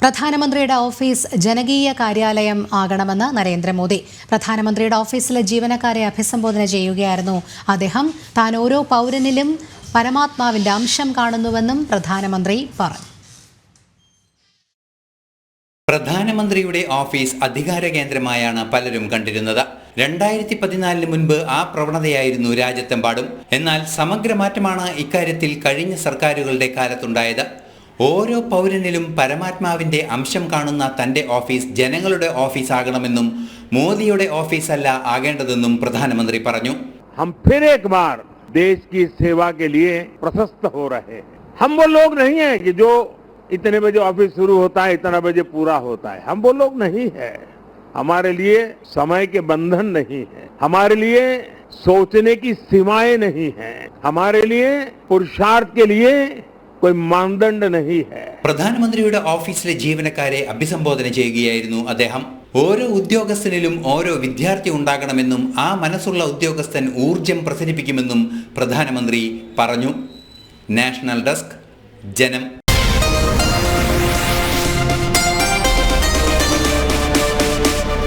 പ്രധാനമന്ത്രിയുടെ ഓഫീസ് ജനകീയ കാര്യാലയം ആകണമെന്ന് നരേന്ദ്രമോദി. പ്രധാനമന്ത്രിയുടെ ഓഫീസിലെ ജീവനക്കാരെ അഭിസംബോധന ചെയ്യുകയായിരുന്നു അദ്ദേഹം. താൻ ഓരോ പൗരനിലും പരമാത്മാവിന്റെ അംശം കാണുന്നുവെന്നും പ്രധാനമന്ത്രി പറഞ്ഞു. പ്രധാനമന്ത്രിയുടെ ഓഫീസ് അധികാര കേന്ദ്രമായാണ് പലരും കണ്ടിരുന്നത്. 2014 മുൻപ് ആ പ്രവണതയായിരുന്നു രാജ്യത്തെമ്പാടും. എന്നാൽ സമഗ്ര മാറ്റമാണ് ഇക്കാര്യത്തിൽ കഴിഞ്ഞ സർക്കാരുകളുടെ കാലത്തുണ്ടായത്. ഓരോ പൗരനിലും പരമാത്മാവിന്റെ അംശം കാണുന്ന തന്റെ ഓഫീസ് ജനങ്ങളുടെ ഓഫീസ് ആകണമെന്നും മോദിയുടെ ഓഫീസല്ല ആകേണ്ടതെന്നും പ്രധാനമന്ത്രി പറഞ്ഞു. हम फिर एक बार देश की सेवा के लिए प्रशस्त हो रहे हैं. हम वो लोग नहीं हैं कि जो इतने बजे ऑफिस शुरू होता है, इतना बजे पूरा होता है. हम वो लोग नहीं है. हमारे लिए समय के बंधन नहीं है. हमारे लिए सोचने की सीमाएं नहीं है. हमारे लिए पुरुषार्थ के लिए कोई मानदंड नहीं है. പ്രധാനമന്ത്രിയുടെ ഓഫീസിലെ ജീവനക്കാരെ അഭിസംബോധന ചെയ്യുകയായിരുന്നു അദ്ദേഹം. ഓരോ ഉദ്യോഗസ്ഥനിലും ഓരോ വിദ്യാർത്ഥി ഉണ്ടാകണമെന്നും ആ മനസ്സുള്ള ഉദ്യോഗസ്ഥൻ ഊർജം പ്രസരിപ്പിക്കുമെന്നും പ്രധാനമന്ത്രി പറഞ്ഞു. നാഷണൽ ഡെസ്ക്, ജനം.